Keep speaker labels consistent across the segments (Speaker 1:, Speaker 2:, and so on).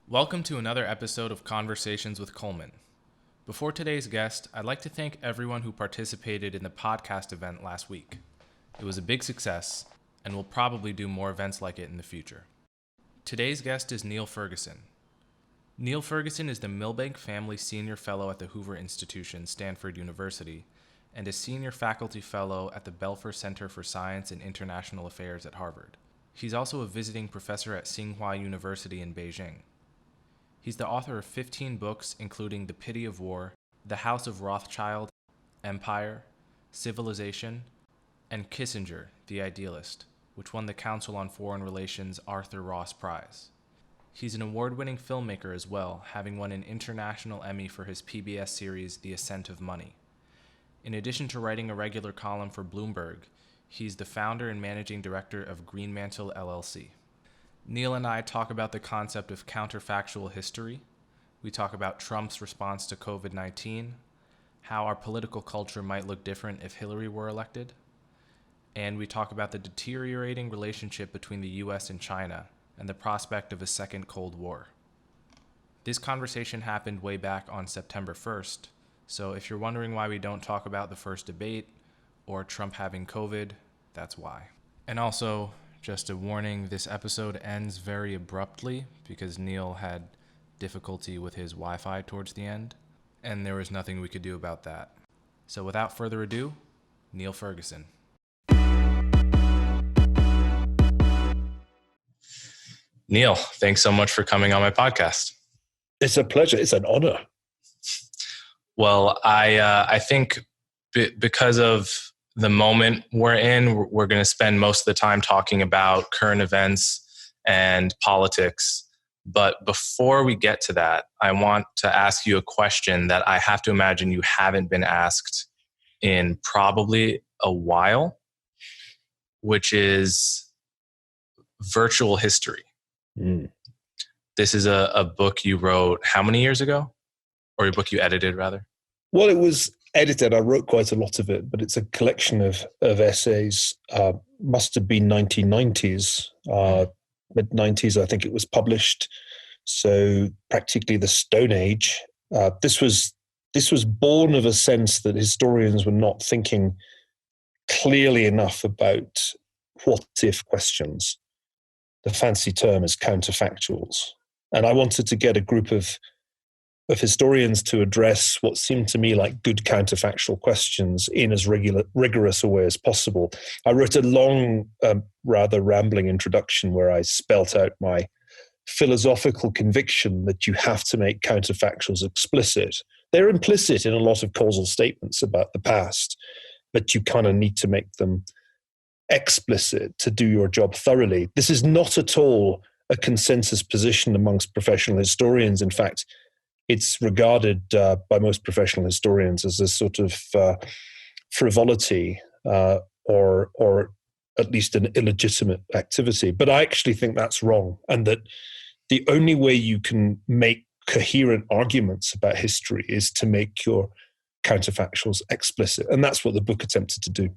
Speaker 1: Welcome to another episode of Conversations with Coleman. Before today's guest, I'd like to thank everyone who participated in the podcast event last week. It was a big success, and we'll probably do more events like it in the future. Today's guest is Niall Ferguson. Niall Ferguson is the Milbank Family Senior Fellow at the Hoover Institution, Stanford University, and a Senior Faculty Fellow at the Belfer Center for Science and International Affairs at Harvard. He's also a visiting professor at Tsinghua University in Beijing. He's the author of 15 books, including The Pity of War, The House of Rothschild, Empire, Civilization, and Kissinger, the Idealist, which won the Council on Foreign Relations Arthur Ross Prize. He's an award-winning filmmaker as well, having won an International Emmy for his PBS series The Ascent of Money. In addition to writing a regular column for Bloomberg, he's the founder and managing director of Greenmantle, LLC. Niall and I talk about the concept of counterfactual history. We talk about Trump's response to COVID-19, how our political culture might look different if Hillary were elected, and we talk about the deteriorating relationship between the US and China and the prospect of a second Cold War. This conversation happened way back on September 1st, so if you're wondering why we don't talk about the first debate or Trump having COVID, that's why. And also, just a warning, this episode ends very abruptly because Niall had difficulty with his Wi-Fi towards the end, and there was nothing we could do about that. So without further ado, Niall Ferguson. Niall, thanks so much for coming on my podcast.
Speaker 2: It's a pleasure. It's an honor.
Speaker 1: Well, I think because of the moment we're in, we're going to spend most of the time talking about current events and politics. But before we get to that, I want to ask you a question that I have to imagine you haven't been asked in probably a while, which is virtual history. This is a book you wrote how many years ago? Or a book you edited, rather?
Speaker 2: Well, it was edited. I wrote quite a lot of it, but it's a collection of essays. Must have been 1990s, mid-90s, I think it was published. So practically the Stone Age. This was born of a sense that historians were not thinking clearly enough about what-if questions. The fancy term is counterfactuals. And I wanted to get a group of historians to address what seemed to me like good counterfactual questions in as rigorous a way as possible. I wrote a long, rather rambling introduction where I spelt out my philosophical conviction that you have to make counterfactuals explicit. They're implicit in a lot of causal statements about the past, but you kind of need to make them explicit to do your job thoroughly. This is not at all a consensus position amongst professional historians. In fact, it's regarded by most professional historians as a sort of frivolity or at least an illegitimate activity. But I actually think that's wrong, and that the only way you can make coherent arguments about history is to make your counterfactuals explicit, and that's what the book attempted to do.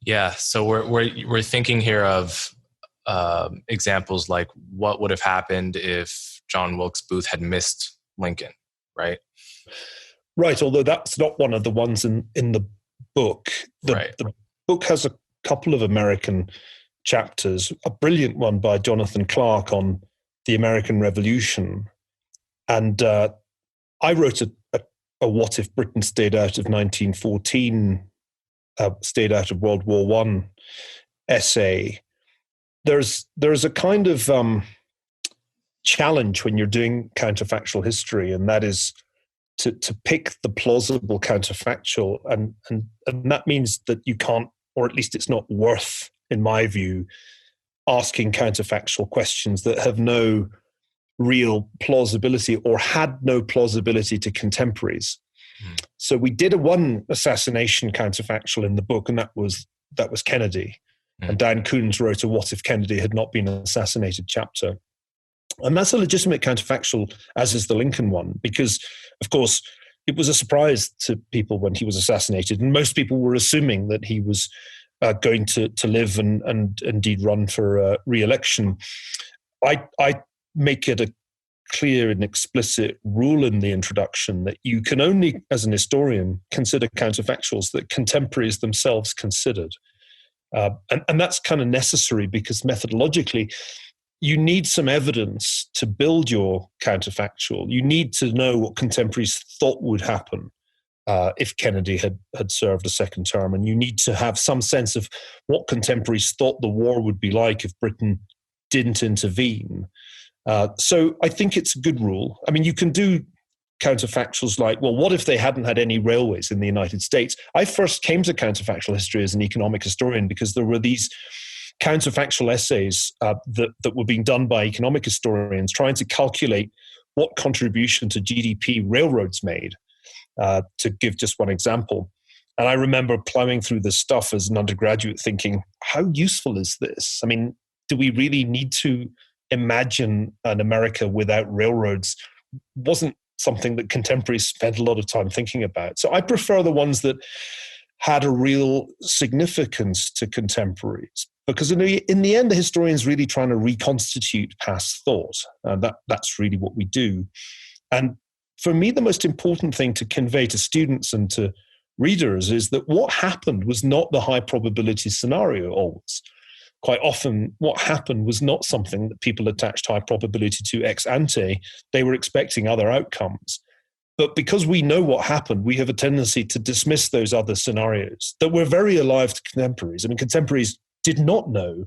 Speaker 1: Yeah, so we're thinking here of examples like what would have happened if John Wilkes Booth had missed Lincoln, right?
Speaker 2: Right, although that's not one of the ones in the book. The book has a couple of American chapters, a brilliant one by Jonathan Clark on the American Revolution. And I wrote a What If Britain Stayed Out of 1914, Stayed Out of World War I essay. There's a kind of challenge when you're doing counterfactual history, and that is to pick the plausible counterfactual, and that means that you can't, or at least it's not worth, in my view, asking counterfactual questions that have no real plausibility or had no plausibility to contemporaries. So we did one assassination counterfactual in the book, and that was Kennedy. And Dan Koons wrote a What If Kennedy Had Not Been Assassinated chapter. And that's a legitimate counterfactual, as is the Lincoln one, because, of course, it was a surprise to people when he was assassinated. And most people were assuming that he was going to live and indeed run for re-election. I make it clear and explicit rule in the introduction that you can only, as an historian, consider counterfactuals that contemporaries themselves considered. And that's kind of necessary because methodologically, you need some evidence to build your counterfactual. You need to know what contemporaries thought would happen if Kennedy had served a second term. And you need to have some sense of what contemporaries thought the war would be like if Britain didn't intervene. So I think it's a good rule. I mean, you can do counterfactuals like, well, what if they hadn't had any railways in the United States? I first came to counterfactual history as an economic historian because there were these counterfactual essays that were being done by economic historians trying to calculate what contribution to GDP railroads made, to give just one example. And I remember plowing through this stuff as an undergraduate thinking, how useful is this? I mean, do we really need to imagine an America without railroads? Wasn't something that contemporaries spent a lot of time thinking about. So I prefer the ones that had a real significance to contemporaries, because in the end, the historian's really trying to reconstitute past thought. That's really what we do. And for me, the most important thing to convey to students and to readers is that what happened was not the high probability scenario always. Quite often, what happened was not something that people attached high probability to ex ante. They were expecting other outcomes. But because we know what happened, we have a tendency to dismiss those other scenarios that were very alive to contemporaries. I mean, contemporaries did not know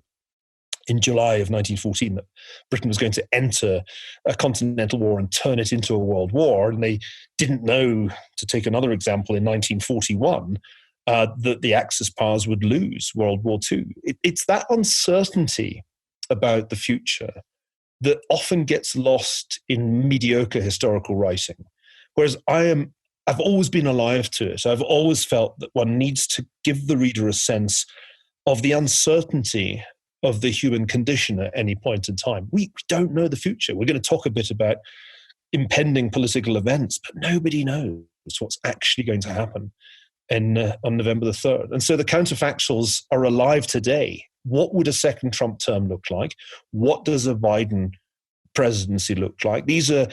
Speaker 2: in July of 1914 that Britain was going to enter a continental war and turn it into a world war. And they didn't know, to take another example, in 1941, that the Axis powers would lose World War II. It's that uncertainty about the future that often gets lost in mediocre historical writing. Whereas I've always been alive to it. I've always felt that one needs to give the reader a sense of the uncertainty of the human condition at any point in time. We don't know the future. We're going to talk a bit about impending political events, but nobody knows what's actually going to happen on November the 3rd. And so the counterfactuals are alive today. What would a second Trump term look like? What does a Biden presidency look like? These are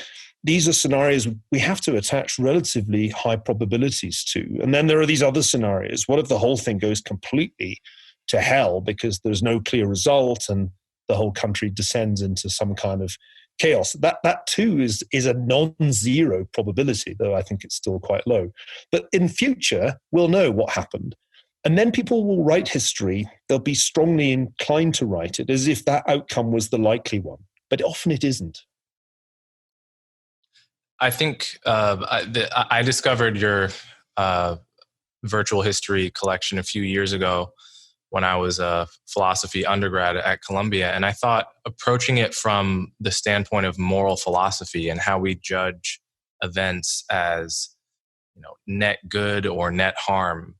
Speaker 2: scenarios we have to attach relatively high probabilities to. And then there are these other scenarios. What if the whole thing goes completely to hell because there's no clear result and the whole country descends into some kind of chaos? That too is a non-zero probability, though I think it's still quite low. But in future, we'll know what happened. And then people will write history. They'll be strongly inclined to write it as if that outcome was the likely one. But often it isn't.
Speaker 1: I think I discovered your virtual history collection a few years ago when I was a philosophy undergrad at Columbia. And I thought approaching it from the standpoint of moral philosophy and how we judge events as, net good or net harm,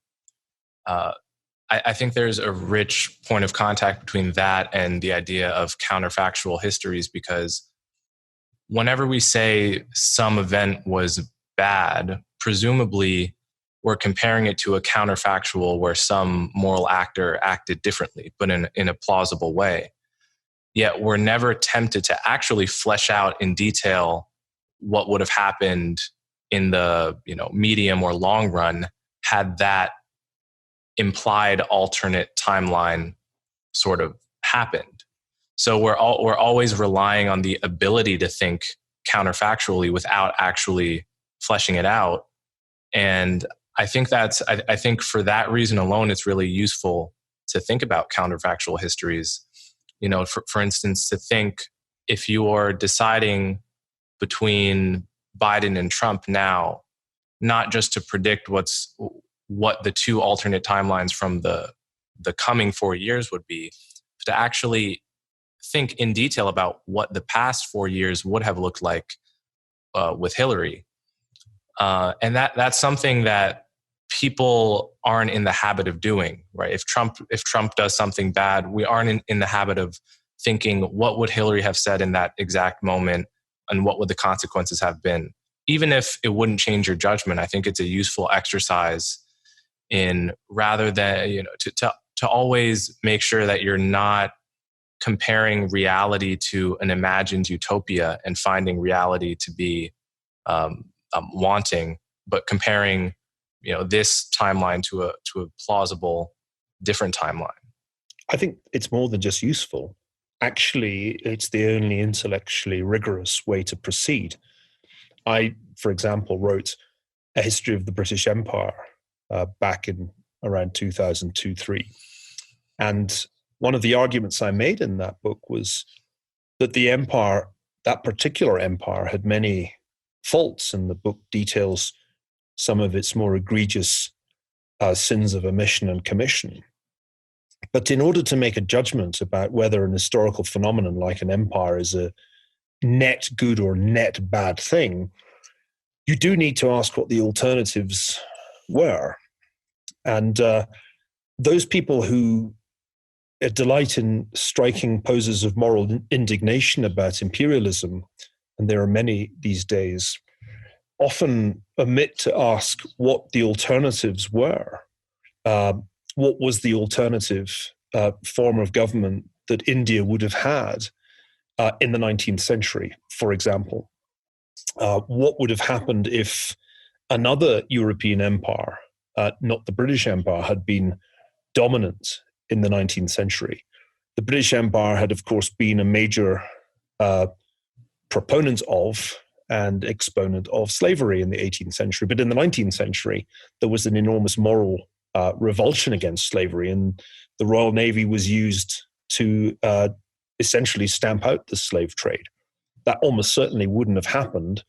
Speaker 1: I think there's a rich point of contact between that and the idea of counterfactual histories, because whenever we say some event was bad, presumably we're comparing it to a counterfactual where some moral actor acted differently, but in a plausible way. Yet we're never tempted to actually flesh out in detail what would have happened in the medium or long run had that implied alternate timeline sort of happened. So we're always relying on the ability to think counterfactually without actually fleshing it out. And I think I think for that reason alone, it's really useful to think about counterfactual histories. For instance, to think if you are deciding between Biden and Trump now, not just to predict what the two alternate timelines from the coming 4 years would be, but to actually think in detail about what the past 4 years would have looked like with Hillary. And that's something that people aren't in the habit of doing, right? If Trump does something bad, we aren't in the habit of thinking, what would Hillary have said in that exact moment and what would the consequences have been? Even if it wouldn't change your judgment, I think it's a useful exercise in rather than, to always make sure that you're not comparing reality to an imagined utopia and finding reality to be wanting, but comparing, this timeline to a plausible different timeline.
Speaker 2: I think it's more than just useful. Actually, it's the only intellectually rigorous way to proceed. I, for example, wrote a history of the British Empire back in around 2002-3. And one of the arguments I made in that book was that the empire, that particular empire, had many faults, and the book details some of its more egregious sins of omission and commission. But in order to make a judgment about whether an historical phenomenon like an empire is a net good or net bad thing, you do need to ask what the alternatives were. And those people who delight in striking poses of moral indignation about imperialism, and there are many these days, often omit to ask what the alternatives were. What was the alternative form of government that India would have had in the 19th century, for example? What would have happened if another European empire, not the British Empire, had been dominant in the 19th century? The British Empire had, of course, been a major proponent of and exponent of slavery in the 18th century. But in the 19th century, there was an enormous moral revulsion against slavery, and the Royal Navy was used to essentially stamp out the slave trade. That almost certainly wouldn't have happened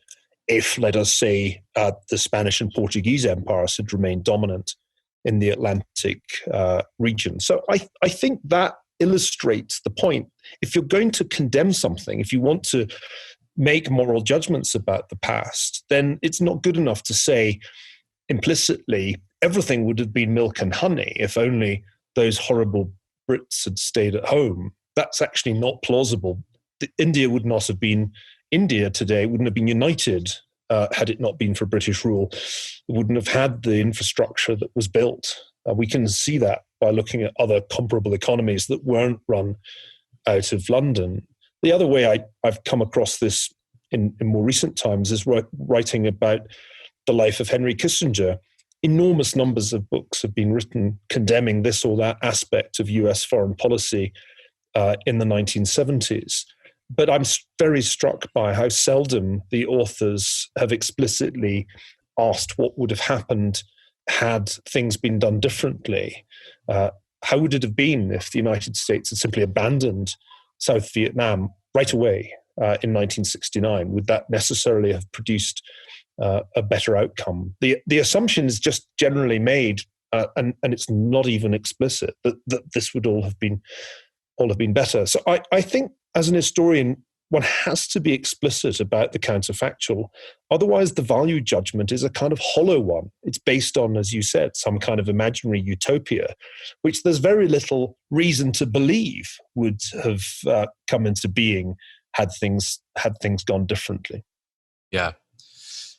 Speaker 2: if, let us say, the Spanish and Portuguese empires had remained dominant in the Atlantic region. So I think that illustrates the point. If you're going to condemn something, if you want to make moral judgments about the past, then it's not good enough to say implicitly everything would have been milk and honey if only those horrible Brits had stayed at home. That's actually not plausible. India would not have been India today, wouldn't have been united had it not been for British rule. It wouldn't have had the infrastructure that was built. We can see that by looking at other comparable economies that weren't run out of London. The other way I've come across this in more recent times is writing about the life of Henry Kissinger. Enormous numbers of books have been written condemning this or that aspect of US foreign policy in the 1970s. But I'm very struck by how seldom the authors have explicitly asked what would have happened had things been done differently. How would it have been if the United States had simply abandoned South Vietnam right away in 1969? Would that necessarily have produced a better outcome? The assumption is just generally made, and it's not even explicit, that this would all have been better. So I think as an historian, one has to be explicit about the counterfactual. Otherwise, the value judgment is a kind of hollow one. It's based on, as you said, some kind of imaginary utopia, which there's very little reason to believe would have come into being had things gone differently.
Speaker 1: Yeah.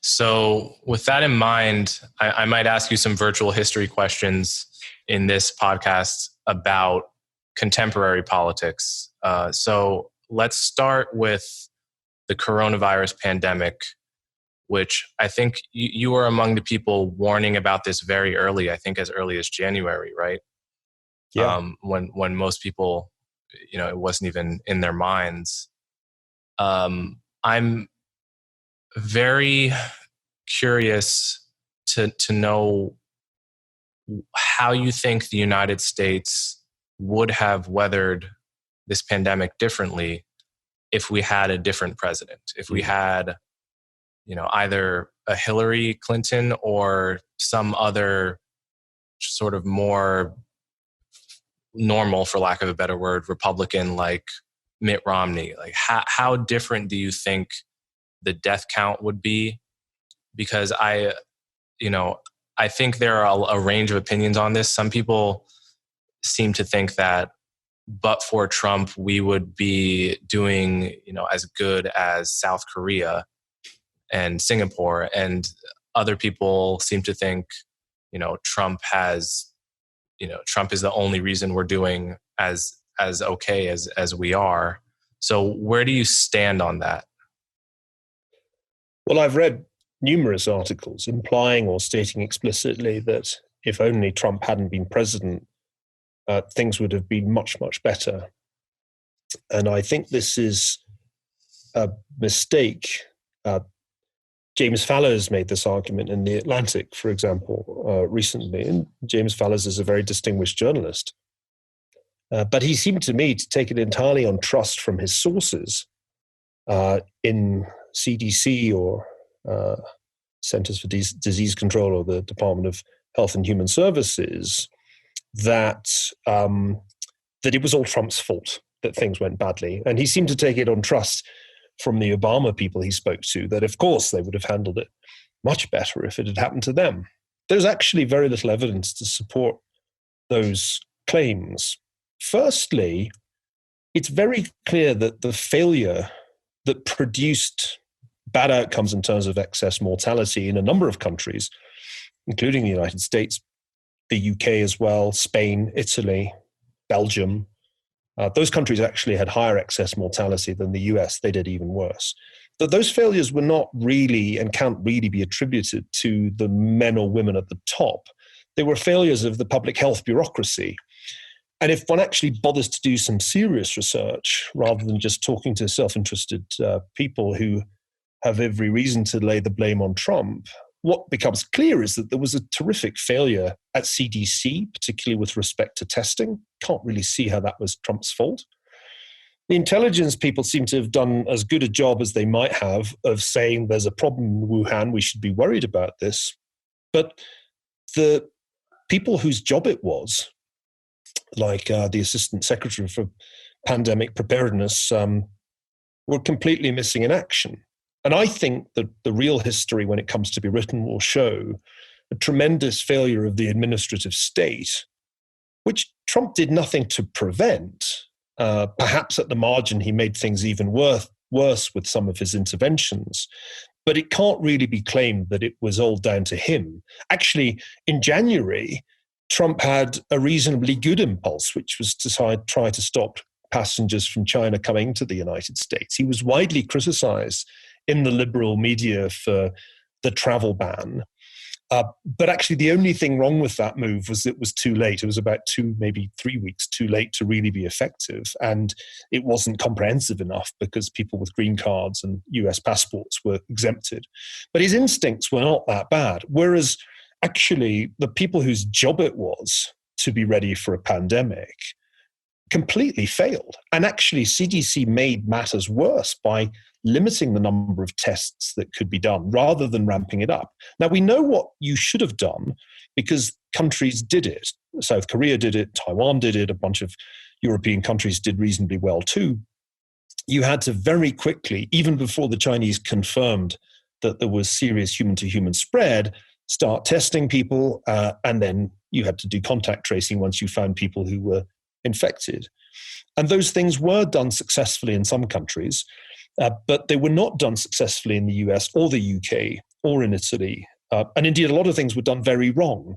Speaker 1: So with that in mind, I might ask you some virtual history questions in this podcast about contemporary politics. So let's start with the coronavirus pandemic, which I think you were among the people warning about this very early, I think as early as January, right?
Speaker 2: Yeah.
Speaker 1: When most people, it wasn't even in their minds. I'm very curious to know how you think the United States would have weathered this pandemic differently if we had a different president, if we had, either a Hillary Clinton or some other sort of more normal, for lack of a better word, Republican like Mitt Romney. Like how different do you think the death count would be? Because I think there are a range of opinions on this. Some people seem to think that but for Trump, we would be doing, as good as South Korea and Singapore. And other people seem to think, Trump is the only reason we're doing as as okay as we are. So where do you stand on that?
Speaker 2: Well, I've read numerous articles implying or stating explicitly that if only Trump hadn't been president, things would have been much, much better. And I think this is a mistake. James Fallows made this argument in The Atlantic, for example, recently. And James Fallows is a very distinguished journalist. But he seemed to me to take it entirely on trust from his sources in CDC or Centers for Disease Control or the Department of Health and Human Services that it was all Trump's fault that things went badly. And he seemed to take it on trust from the Obama people he spoke to, that of course they would have handled it much better if it had happened to them. There's actually very little evidence to support those claims. Firstly, it's very clear that the failure that produced bad outcomes in terms of excess mortality in a number of countries, including the United States, the UK as well, Spain, Italy, Belgium, those countries actually had higher excess mortality than the US. They did even worse. But those failures were not really and can't really be attributed to the men or women at the top. They were failures of the public health bureaucracy. And if one actually bothers to do some serious research, rather than just talking to self-interested people who have every reason to lay the blame on Trump, what becomes clear is that there was a terrific failure at CDC, particularly with respect to testing. Can't really see how that was Trump's fault. The intelligence people seem to have done as good a job as they might have of saying there's a problem in Wuhan, we should be worried about this. But the people whose job it was, like the Assistant Secretary for Pandemic Preparedness, were completely missing in action. And I think that the real history, when it comes to be written, will show a tremendous failure of the administrative state, which Trump did nothing to prevent. Perhaps at the margin, he made things even worse with some of his interventions. But it can't really be claimed that it was all down to him. Actually, in January, Trump had a reasonably good impulse, which was to try to stop passengers from China coming to the United States. He was widely criticized in the liberal media for the travel ban. But actually, the only thing wrong with that move was it was too late. It was about 2, maybe 3 weeks too late to really be effective. And it wasn't comprehensive enough because people with green cards and US passports were exempted. But his instincts were not that bad. Whereas actually, the people whose job it was to be ready for a pandemic completely failed. And actually, CDC made matters worse by limiting the number of tests that could be done rather than ramping it up. Now, we know what you should have done because countries did it. South Korea did it, Taiwan did it, a bunch of European countries did reasonably well too. You had to very quickly, even before the Chinese confirmed that there was serious human-to-human spread, start testing people, and then you had to do contact tracing once you found people who were infected. And those things were done successfully in some countries, but they were not done successfully in the US or the UK or in Italy. And indeed, a lot of things were done very wrong.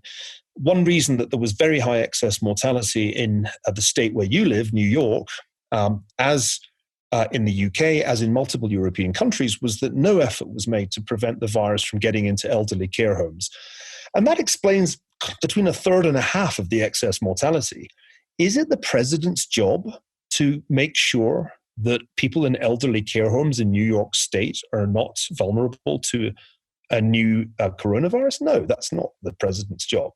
Speaker 2: One reason that there was very high excess mortality in the state where you live, New York, as in the UK, as in multiple European countries, was that no effort was made to prevent the virus from getting into elderly care homes. And that explains between a third and a half of the excess mortality. Is it the president's job to make sure that people in elderly care homes in New York State are not vulnerable to a new coronavirus? No, that's not the president's job.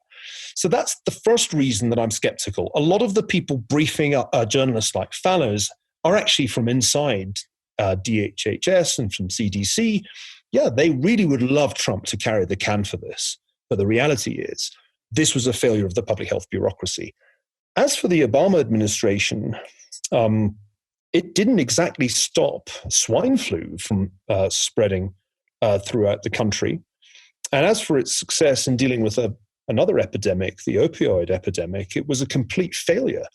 Speaker 2: So that's the first reason that I'm skeptical. A lot of the people briefing journalists like Fallows are actually from inside DHHS and from CDC. Yeah, they really would love Trump to carry the can for this. But the reality is, this was a failure of the public health bureaucracy. As for the Obama administration, it didn't exactly stop swine flu from spreading throughout the country. And as for its success in dealing with another epidemic, the opioid epidemic, it was a complete failure.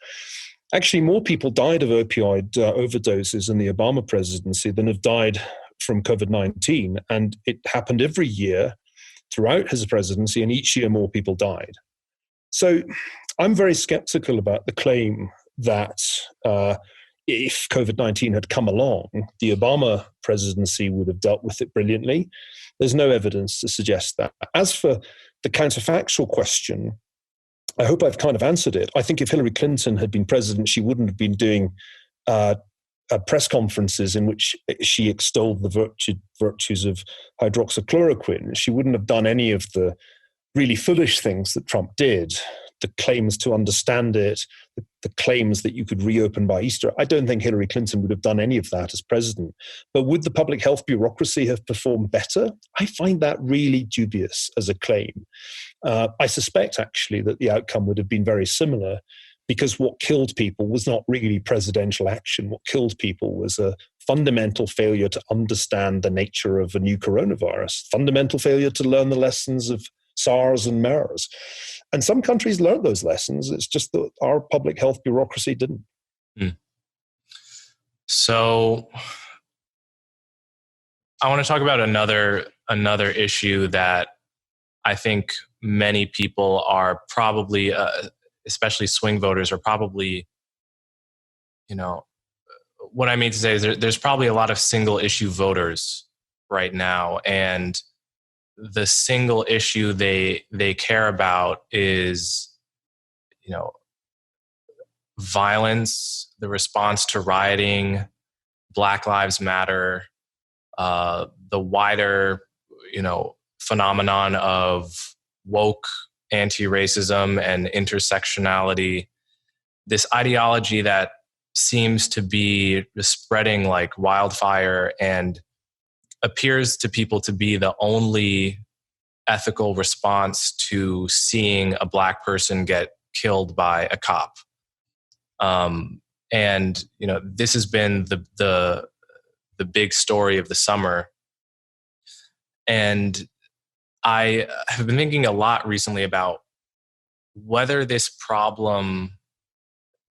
Speaker 2: Actually, more people died of opioid overdoses in the Obama presidency than have died from COVID-19. And it happened every year throughout his presidency, and each year more people died. So I'm very skeptical about the claim that if COVID-19 had come along, the Obama presidency would have dealt with it brilliantly. There's no evidence to suggest that. As for the counterfactual question, I hope I've kind of answered it. I think if Hillary Clinton had been president, she wouldn't have been doing press conferences in which she extolled the virtues of hydroxychloroquine. She wouldn't have done any of the really foolish things that Trump did, the claims to understand it, the claims that you could reopen by Easter. I don't think Hillary Clinton would have done any of that as president. But would the public health bureaucracy have performed better? I find that really dubious as a claim. I suspect, actually, that the outcome would have been very similar, because what killed people was not really presidential action. What killed people was a fundamental failure to understand the nature of a new coronavirus, fundamental failure to learn the lessons of SARS and MERS. And some countries learned those lessons. It's just that our public health bureaucracy didn't.
Speaker 1: So I want to talk about another issue that I think many people are probably, especially swing voters, are probably, what I mean to say is there's probably a lot of single issue voters right now, and the single issue they care about is, violence, the response to rioting, Black Lives Matter, the wider, phenomenon of woke anti-racism and intersectionality, this ideology that seems to be spreading like wildfire and appears to people to be the only ethical response to seeing a Black person get killed by a cop. And this has been the big story of the summer. And I have been thinking a lot recently about whether this problem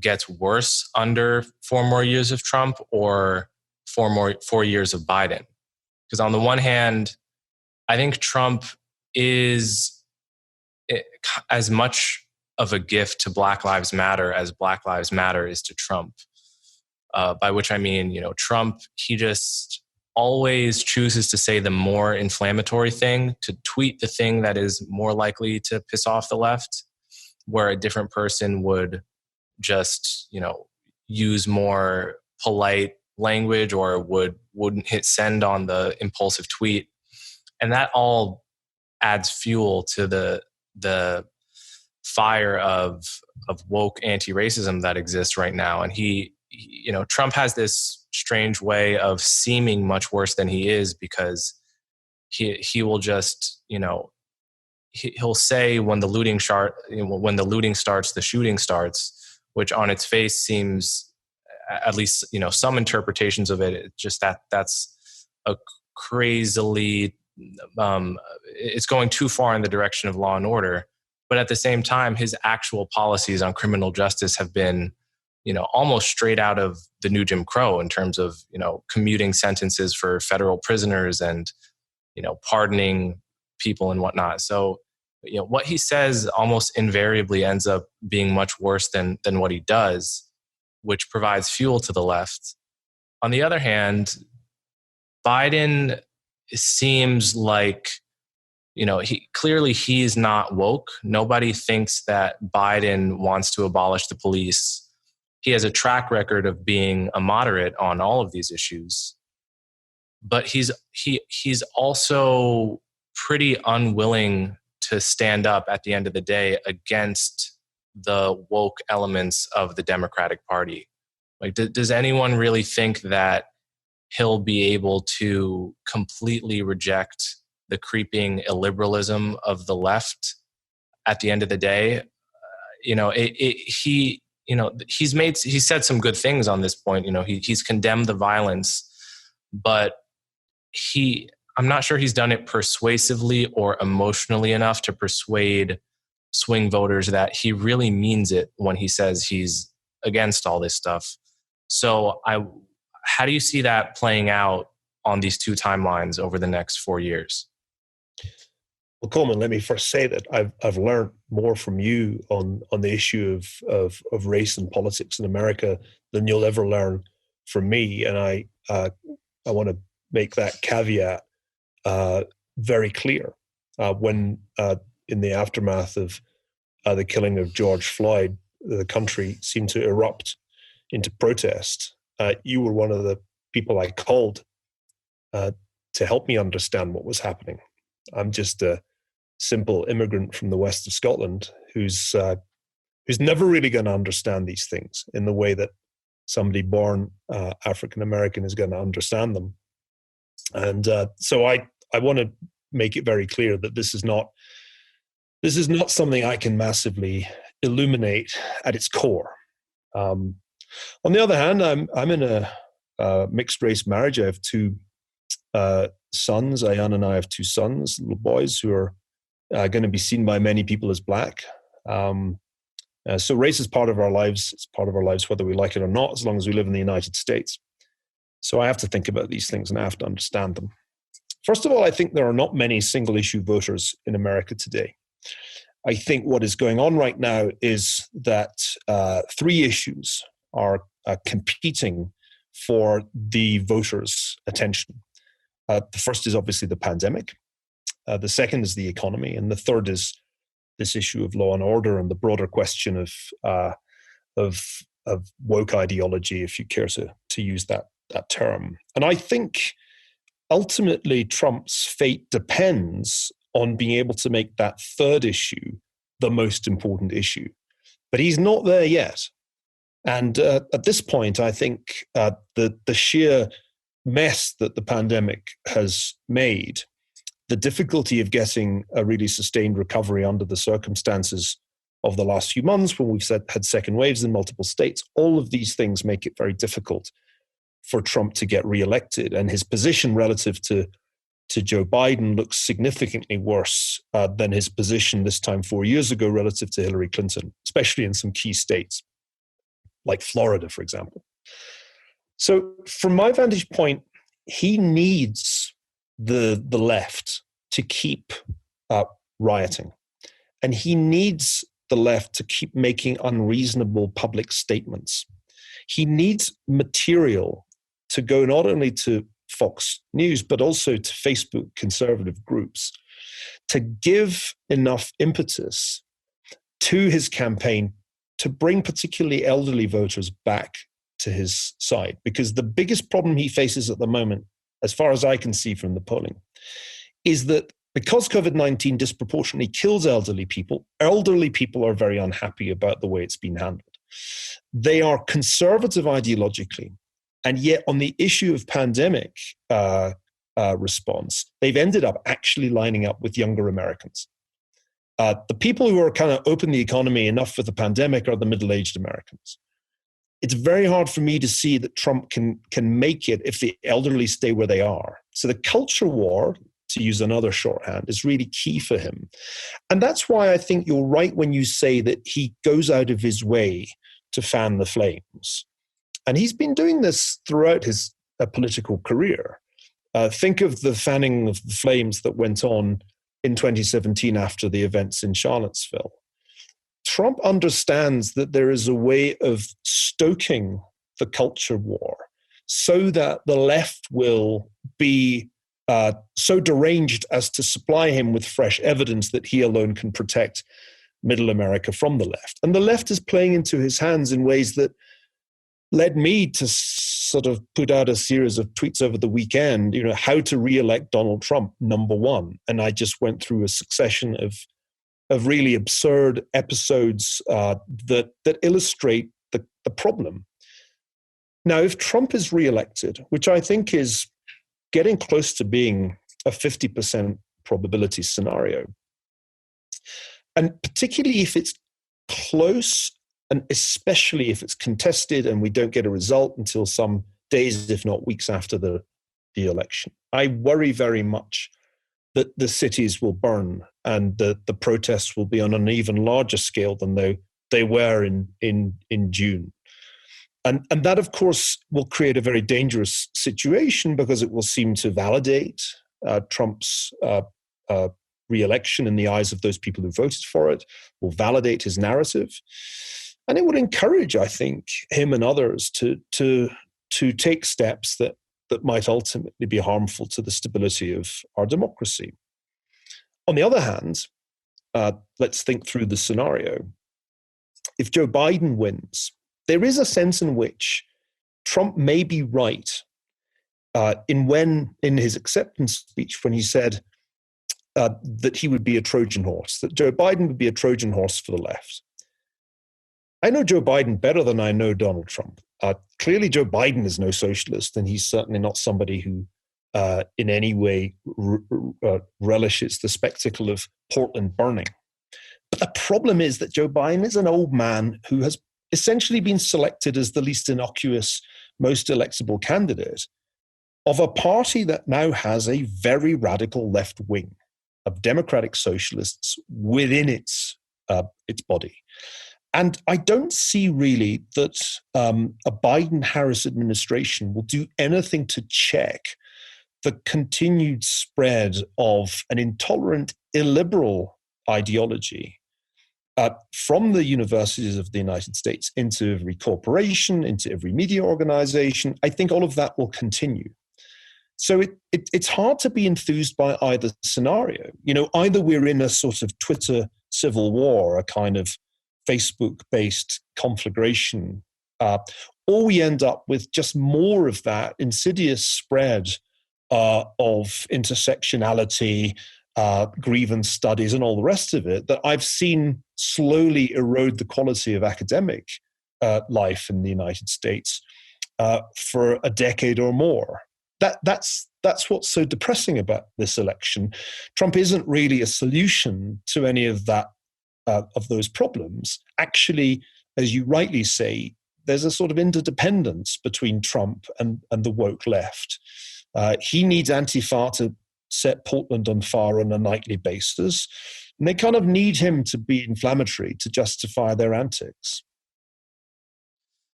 Speaker 1: gets worse under 4 more years of Trump or 4 years of Biden. Because on the one hand, I think Trump is as much of a gift to Black Lives Matter as Black Lives Matter is to Trump. By which I mean, Trump, he just always chooses to say the more inflammatory thing, to tweet the thing that is more likely to piss off the left, where a different person would just, use more polite language or wouldn't hit send on the impulsive tweet. And that all adds fuel to the fire of woke anti-racism that exists right now. And Trump has this strange way of seeming much worse than he is, because he will just, he'll say when the looting starts, the shooting starts, which on its face seems, at least, some interpretations of it, just that's a crazily, it's going too far in the direction of law and order. But at the same time, his actual policies on criminal justice have been, almost straight out of the new Jim Crow in terms of, commuting sentences for federal prisoners and, pardoning people and whatnot. So, what he says almost invariably ends up being much worse than what he does, which provides fuel to the left. On the other hand, Biden seems like, he's not woke. Nobody thinks that Biden wants to abolish the police. He has a track record of being a moderate on all of these issues, but he's also pretty unwilling to stand up at the end of the day against the woke elements of the Democratic Party. Like, does anyone really think that he'll be able to completely reject the creeping illiberalism of the left at the end of the day? He's said some good things on this point. He's condemned the violence, but I'm not sure he's done it persuasively or emotionally enough to persuade swing voters that he really means it when he says he's against all this stuff. So how do you see that playing out on these two timelines over the next 4 years?
Speaker 2: Well, Coleman, let me first say that I've learned more from you on the issue of race and politics in America than you'll ever learn from me, and I want to make that caveat very clear. When in the aftermath of the killing of George Floyd, the country seemed to erupt into protest. You were one of the people I called to help me understand what was happening. I'm just a simple immigrant from the west of Scotland who's never really going to understand these things in the way that somebody born African American is going to understand them. And so I want to make it very clear that this is not something I can massively illuminate at its core. On the other hand, I'm in a mixed race marriage. I have two sons. Ayan and I have two sons, little boys who are going to be seen by many people as black. So race is part of our lives. It's part of our lives whether we like it or not, as long as we live in the United States. So I have to think about these things and I have to understand them. First of all, I think there are not many single-issue voters in America today. I think what is going on right now is that three issues are competing for the voters' attention. The first is obviously the pandemic. The second is the economy. And the third is this issue of law and order and the broader question of woke ideology, if you care to use that term. And I think ultimately Trump's fate depends on being able to make that third issue the most important issue. But he's not there yet. And at this point, I think the sheer mess that the pandemic has made, the difficulty of getting a really sustained recovery under the circumstances of the last few months when we've had second waves in multiple states, all of these things make it very difficult for Trump to get reelected. And his position relative to Joe Biden looks significantly worse than his position this time 4 years ago relative to Hillary Clinton, especially in some key states, like Florida, for example. So from my vantage point, he needs the left to keep rioting. And he needs the left to keep making unreasonable public statements. He needs material to go not only to Fox News, but also to Facebook conservative groups to give enough impetus to his campaign to bring particularly elderly voters back to his side. Because the biggest problem he faces at the moment, as far as I can see from the polling, is that because COVID-19 disproportionately kills elderly people are very unhappy about the way it's been handled. They are conservative ideologically, and yet on the issue of pandemic response, they've ended up actually lining up with younger Americans. The people who are kind of open the economy enough for the pandemic are the middle-aged Americans. It's very hard for me to see that Trump can make it if the elderly stay where they are. So the culture war, to use another shorthand, is really key for him. And that's why I think you're right when you say that he goes out of his way to fan the flames. And he's been doing this throughout his political career. Think of the fanning of the flames that went on in 2017 after the events in Charlottesville. Trump understands that there is a way of stoking the culture war so that the left will be so deranged as to supply him with fresh evidence that he alone can protect middle America from the left. And the left is playing into his hands in ways that led me to sort of put out a series of tweets over the weekend, how to re-elect Donald Trump, number one. And I just went through a succession of really absurd episodes that illustrate the problem. Now, if Trump is re-elected, which I think is getting close to being a 50% probability scenario, and particularly if it's close, and especially if it's contested and we don't get a result until some days, if not weeks after the election, I worry very much that the cities will burn and the protests will be on an even larger scale than they were in June. And that, of course, will create a very dangerous situation because it will seem to validate Trump's re-election in the eyes of those people who voted for it, will validate his narrative. And it would encourage, I think, him and others to take steps that might ultimately be harmful to the stability of our democracy. On the other hand, let's think through the scenario. If Joe Biden wins, there is a sense in which Trump may be right in his acceptance speech when he said that he would be a Trojan horse, that Joe Biden would be a Trojan horse for the left. I know Joe Biden better than I know Donald Trump. Clearly, Joe Biden is no socialist, and he's certainly not somebody who in any way relishes the spectacle of Portland burning. But the problem is that Joe Biden is an old man who has essentially been selected as the least innocuous, most electable candidate of a party that now has a very radical left wing of democratic socialists within its body. And I don't see really that a Biden-Harris administration will do anything to check the continued spread of an intolerant, illiberal ideology from the universities of the United States into every corporation, into every media organization. I think all of that will continue. So it's hard to be enthused by either scenario. Either we're in a sort of Twitter civil war, a kind of Facebook-based conflagration, or we end up with just more of that insidious spread of intersectionality, grievance studies, and all the rest of it that I've seen slowly erode the quality of academic life in the United States for a decade or more. That's what's so depressing about this election. Trump isn't really a solution to any of that, of those problems. Actually, as you rightly say, there's a sort of interdependence between Trump and the woke left. He needs Antifa to set Portland on fire on a nightly basis, and they kind of need him to be inflammatory to justify their antics.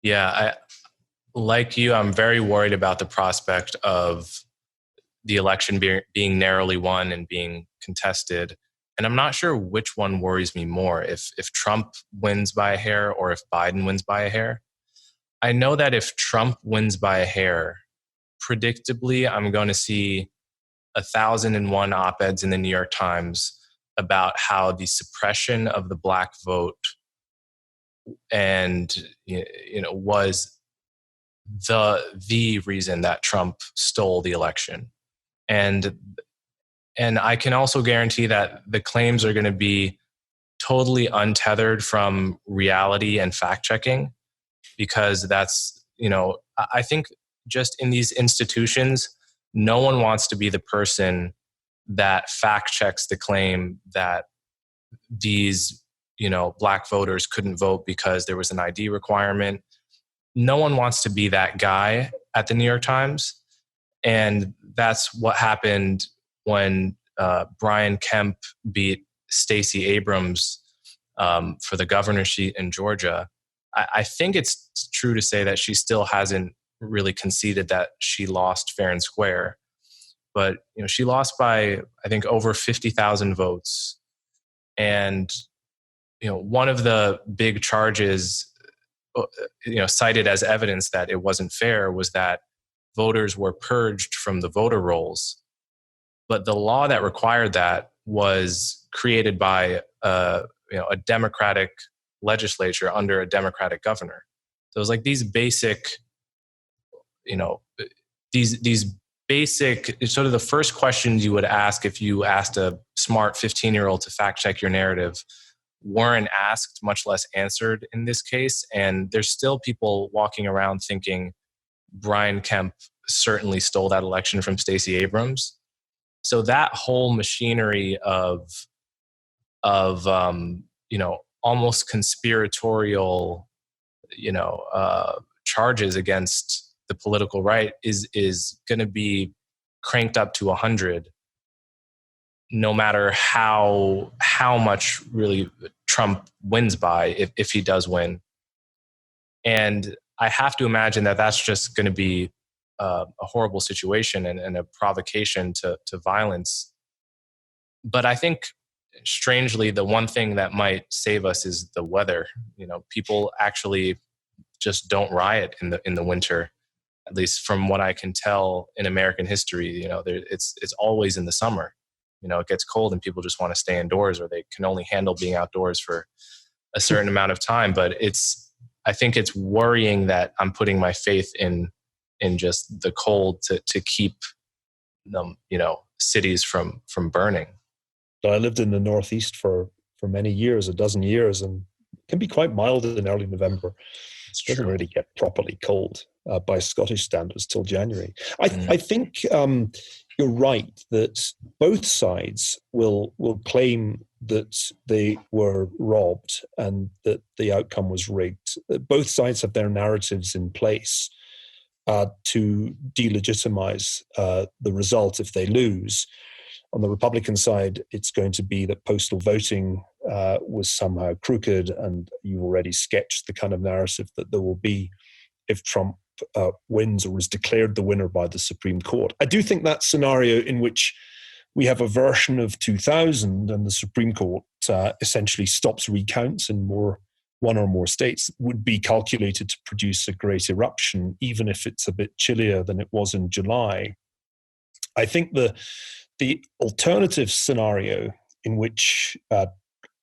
Speaker 1: Yeah, like you, I'm very worried about the prospect of the election being narrowly won and being contested. And I'm not sure which one worries me more, if Trump wins by a hair or if Biden wins by a hair. I know that if Trump wins by a hair, predictably, I'm going to see 1,001 op-eds in the New York Times about how the suppression of the black vote was the reason that Trump stole the election. And I can also guarantee that the claims are going to be totally untethered from reality and fact checking, because that's, I think just in these institutions, no one wants to be the person that fact checks the claim that these, black voters couldn't vote because there was an ID requirement. No one wants to be that guy at the New York Times. And that's what happened when Brian Kemp beat Stacey Abrams for the governor's seat in Georgia. I think it's true to say that she still hasn't really conceded that she lost fair and square. But she lost by, I think, over 50,000 votes. And one of the big charges cited as evidence that it wasn't fair was that voters were purged from the voter rolls. But the law that required that was created by a Democratic legislature under a Democratic governor. So it was like these basic, these basic, sort of the first questions you would ask if you asked a smart 15-year-old to fact check your narrative weren't asked, much less answered in this case. And there's still people walking around thinking Brian Kemp certainly stole that election from Stacey Abrams. So that whole machinery of almost conspiratorial, charges against the political right is going to be cranked up to 100, no matter how much really Trump wins by, if he does win. And I have to imagine that that's just going to be a horrible situation and a provocation to violence But I think, strangely, the one thing that might save us is the weather. People actually just don't riot in the winter. At least from what I can tell in American history, it's always in the summer. It gets cold and people just want to stay indoors, or they can only handle being outdoors for a certain amount of time. But I think it's worrying that I'm putting my faith in just the cold to keep them, cities from burning.
Speaker 2: I lived in the Northeast for many years, a dozen years, and it can be quite mild in early November. It doesn't really get properly cold by Scottish standards till January. I think you're right that both sides will claim that they were robbed and that the outcome was rigged. Both sides have their narratives in place to delegitimize the result if they lose. On the Republican side, it's going to be that postal voting was somehow crooked, and you've already sketched the kind of narrative that there will be if Trump wins or is declared the winner by the Supreme Court. I do think that scenario in which we have a version of 2000 and the Supreme Court essentially stops recounts in one or more states would be calculated to produce a great eruption, even if it's a bit chillier than it was in July. I think the alternative scenario in which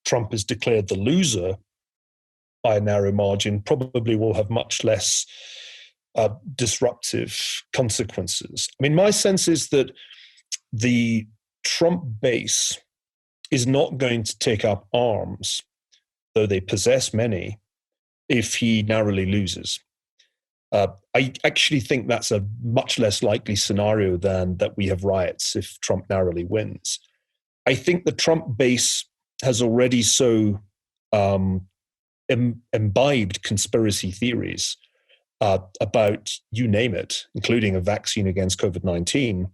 Speaker 2: Trump is declared the loser by a narrow margin probably will have much less disruptive consequences. I mean, my sense is that the Trump base is not going to take up arms, though they possess many, if he narrowly loses. I actually think that's a much less likely scenario than that we have riots if Trump narrowly wins. I think the Trump base has already so imbibed conspiracy theories about, you name it, including a vaccine against COVID-19,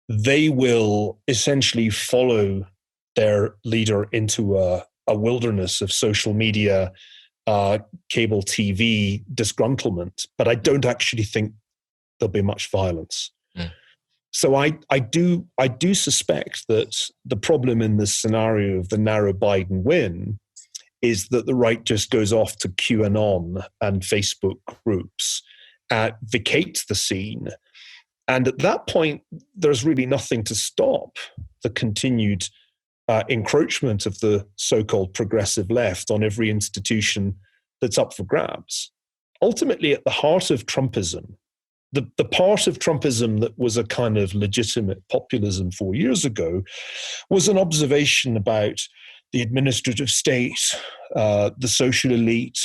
Speaker 2: they will essentially follow their leader into a wilderness of social media, cable TV disgruntlement, but I don't actually think there'll be much violence. So I do suspect that the problem in this scenario of the narrow Biden win is that the right just goes off to QAnon and Facebook groups, vacates the scene. And at that point, there's really nothing to stop the continued encroachment of the so-called progressive left on every institution that's up for grabs. Ultimately, at the heart of Trumpism, the part of Trumpism that was a kind of legitimate populism 4 years ago was an observation about the administrative state, the social elite,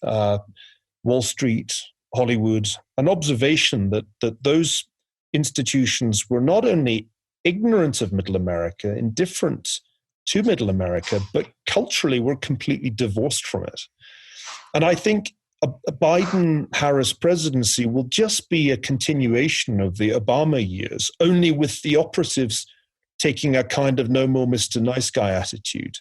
Speaker 2: Wall Street, Hollywood, an observation that those institutions were not only ignorant of Middle America, indifferent to Middle America, but culturally were completely divorced from it. And I think a Biden-Harris presidency will just be a continuation of the Obama years, only with the operatives taking a kind of no more Mr. Nice Guy attitude.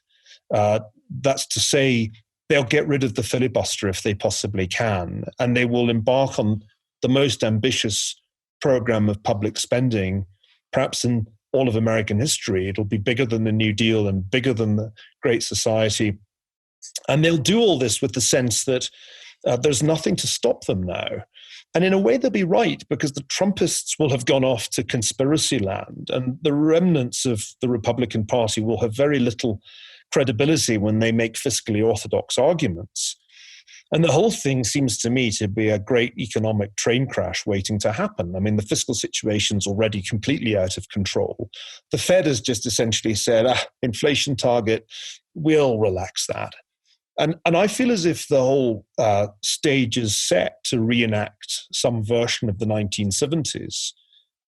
Speaker 2: That's to say, they'll get rid of the filibuster if they possibly can, and they will embark on the most ambitious program of public spending, perhaps in all of American history. It'll be bigger than the New Deal and bigger than the Great Society. And they'll do all this with the sense that there's nothing to stop them now. And in a way, they'll be right, because the Trumpists will have gone off to conspiracy land, and the remnants of the Republican Party will have very little credibility when they make fiscally orthodox arguments. And the whole thing seems to me to be a great economic train crash waiting to happen. I mean, the fiscal situation's already completely out of control. The Fed has just essentially said, inflation target, we'll relax that. And I feel as if the whole stage is set to reenact some version of the 1970s.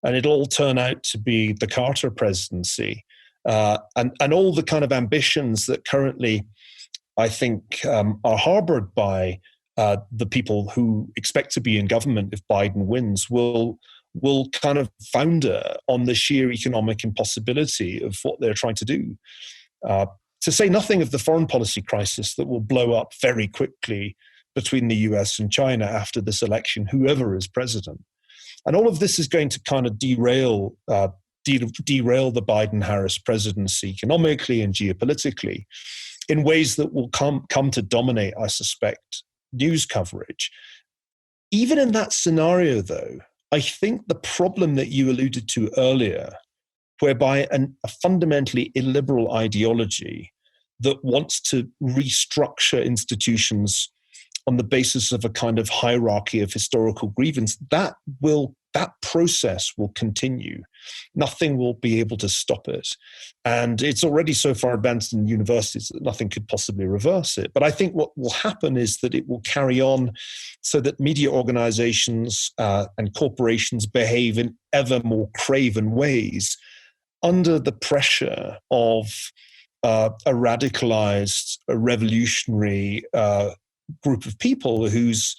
Speaker 2: And it'll all turn out to be the Carter presidency. And all the kind of ambitions that currently, I think, are harbored by the people who expect to be in government if Biden wins will kind of founder on the sheer economic impossibility of what they're trying to do. To say nothing of the foreign policy crisis that will blow up very quickly between the US and China after this election, whoever is president. And all of this is going to kind of derail derail the Biden-Harris presidency economically and geopolitically in ways that will come to dominate, I suspect, news coverage. Even in that scenario, though, I think the problem that you alluded to earlier, whereby a fundamentally illiberal ideology that wants to restructure institutions on the basis of a kind of hierarchy of historical grievance, that process will continue. Nothing will be able to stop it. And it's already so far advanced in universities that nothing could possibly reverse it. But I think what will happen is that it will carry on so that media organizations and corporations behave in ever more craven ways under the pressure of a radicalized, revolutionary group of people whose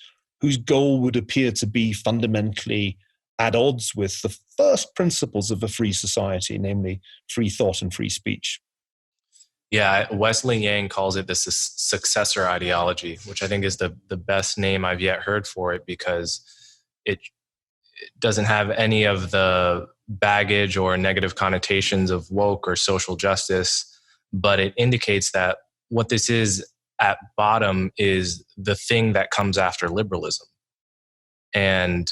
Speaker 2: goal would appear to be fundamentally at odds with the first principles of a free society, namely free thought and free speech.
Speaker 1: Yeah, Wesley Yang calls it the successor ideology, which I think is the best name I've yet heard for it, because it doesn't have any of the baggage or negative connotations of woke or social justice, but it indicates that what this is at bottom is the thing that comes after liberalism. And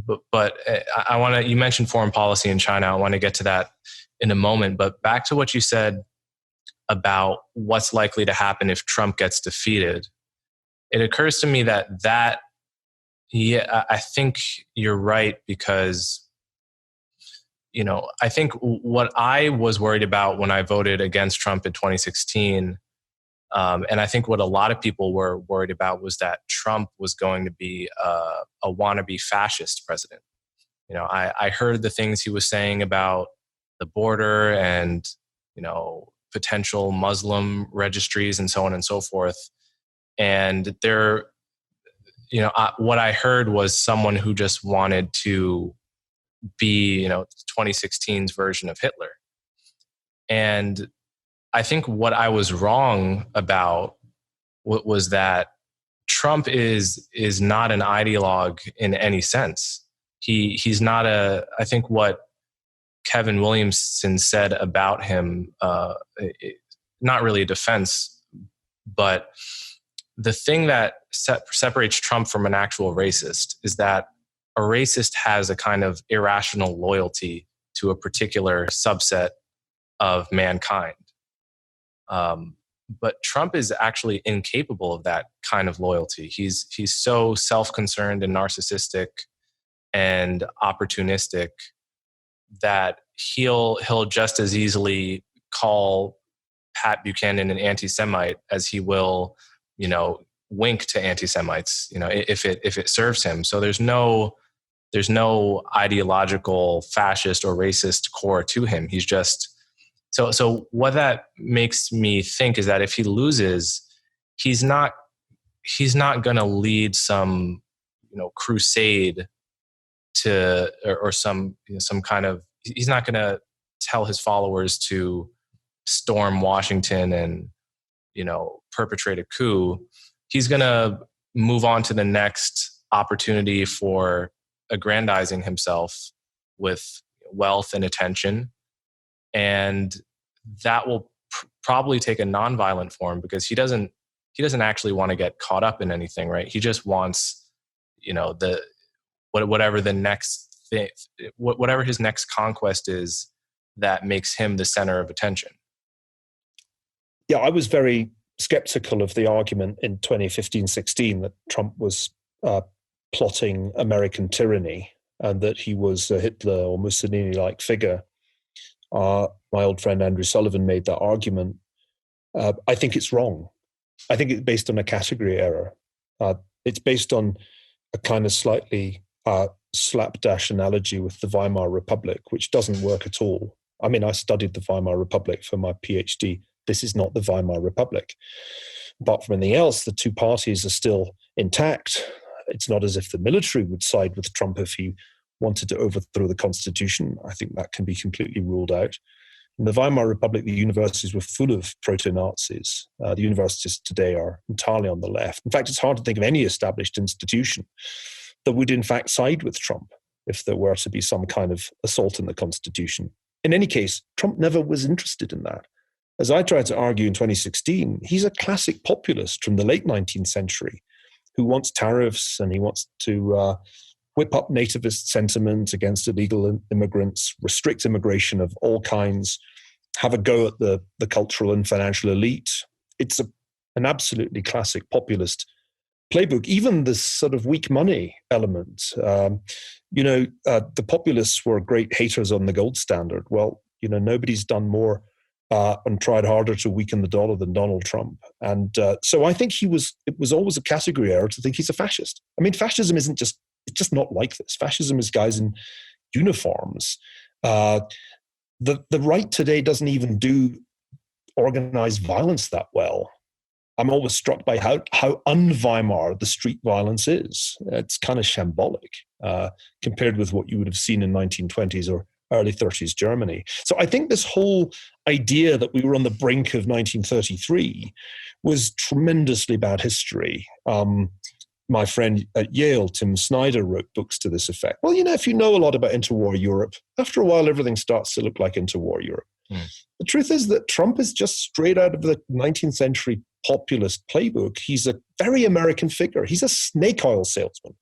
Speaker 1: but I want to, you mentioned foreign policy in China. I want to get to that in a moment, but back to what you said about what's likely to happen if Trump gets defeated. It occurs to me that I think you're right, because, you know, I think what I was worried about when I voted against Trump in 2016, and I think what a lot of people were worried about, was that Trump was going to be a wannabe fascist president. You know, I heard the things he was saying about the border and, you know, potential Muslim registries and so on and so forth. And there, you know, what I heard was someone who just wanted to be, you know, 2016's version of Hitler. And I think what I was wrong about was that Trump is not an ideologue in any sense. He's not I think what Kevin Williamson said about him, not really a defense, but the thing that separates Trump from an actual racist is that a racist has a kind of irrational loyalty to a particular subset of mankind. But Trump is actually incapable of that kind of loyalty. He's so self-concerned and narcissistic and opportunistic that he'll just as easily call Pat Buchanan an anti-Semite as he will, you know, wink to anti-Semites, you know, if it serves him. So there's no ideological fascist or racist core to him. He's just so what that makes me think is that if he loses, he's not going to lead some, you know, crusade to or some, you know, some kind of, he's not going to tell his followers to storm Washington and, you know, perpetrate a coup. He's going to move on to the next opportunity for aggrandizing himself with wealth and attention. And that will probably take a nonviolent form, because he doesn't actually want to get caught up in anything, right? He just wants, you know, whatever the next thing, whatever his next conquest is that makes him the center of attention.
Speaker 2: Yeah, I was very skeptical of the argument in 2015-16 that Trump was plotting American tyranny and that he was a Hitler or Mussolini-like figure. My old friend Andrew Sullivan made that argument. I think it's wrong. I think it's based on a category error. It's based on a kind of slightly slapdash analogy with the Weimar Republic, which doesn't work at all. I mean, I studied the Weimar Republic for my PhD. This is not the Weimar Republic. Apart from anything else, the two parties are still intact. It's not as if the military would side with Trump if he wanted to overthrow the Constitution. I think that can be completely ruled out. In the Weimar Republic, the universities were full of proto-Nazis. The universities today are entirely on the left. In fact, it's hard to think of any established institution that would in fact side with Trump. if there were to be some kind of assault on the Constitution. In any case, Trump never was interested in that. As I tried to argue in 2016, he's a classic populist from the late 19th century who wants tariffs, and he wants to whip up nativist sentiment against illegal immigrants, restrict immigration of all kinds, have a go at the cultural and financial elite. It's an absolutely classic populist playbook. Even this sort of weak money element. The populists were great haters on the gold standard. Well, nobody's done more and tried harder to weaken the dollar than Donald Trump. And so I think it was always a category error to think he's a fascist. I mean, fascism it's just not like this. Fascism is guys in uniforms. The right today doesn't even do organized violence that well. I'm always struck by how un-Weimar the street violence is. It's kind of shambolic compared with what you would have seen in 1920s or early 30s Germany. So I think this whole idea that we were on the brink of 1933 was tremendously bad history. My friend at Yale, Tim Snyder, wrote books to this effect. Well, if you know a lot about interwar Europe, after a while, everything starts to look like interwar Europe. The truth is that Trump is just straight out of the 19th century populist playbook. He's a very American figure. He's a snake oil salesman.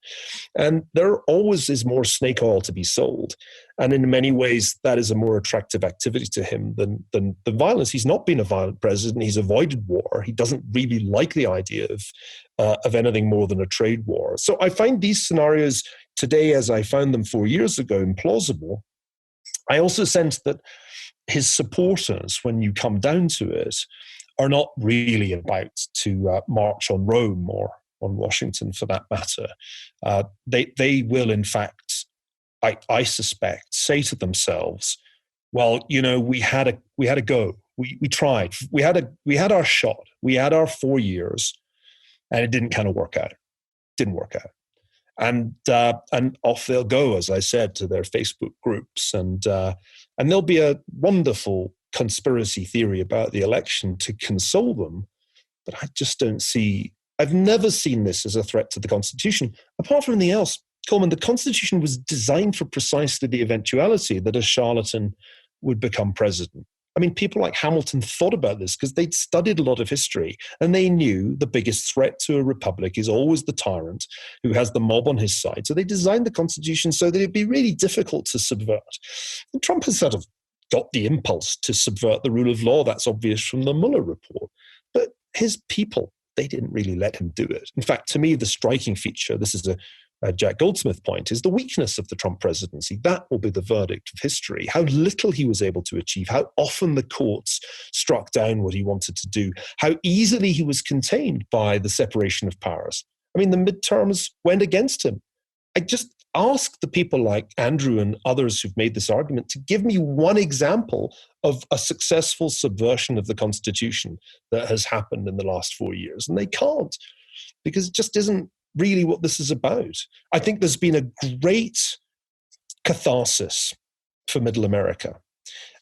Speaker 2: And there always is more snake oil to be sold. And in many ways, that is a more attractive activity to him than the violence. He's not been a violent president. He's avoided war. He doesn't really like the idea of anything more than a trade war. So I find these scenarios today, as I found them 4 years ago, implausible. I also sense that his supporters, when you come down to it, are not really about to march on Rome or on Washington, for that matter. They will, in fact, I suspect, say to themselves, "Well, we had a go. We tried. We had our shot. We had our 4 years, and it didn't kind of work out. Didn't work out." And off they'll go, as I said, to their Facebook groups, and there'll be a wonderful conspiracy theory about the election to console them. But I just don't see. I've never seen this as a threat to the Constitution. Apart from anything else, Coleman, the Constitution was designed for precisely the eventuality that a charlatan would become president. I mean, people like Hamilton thought about this because they'd studied a lot of history, and they knew the biggest threat to a republic is always the tyrant who has the mob on his side. So they designed the Constitution so that it'd be really difficult to subvert. And Trump has sort of got the impulse to subvert the rule of law. That's obvious from the Mueller report. But his people, they didn't really let him do it. In fact, to me, the striking feature, this is a Jack Goldsmith point, is the weakness of the Trump presidency. That will be the verdict of history. How little he was able to achieve, how often the courts struck down what he wanted to do, how easily he was contained by the separation of powers. I mean, the midterms went against him. I just ask the people like Andrew and others who've made this argument to give me one example of a successful subversion of the Constitution that has happened in the last 4 years. And they can't, because it just isn't really what this is about. I think there's been a great catharsis for Middle America.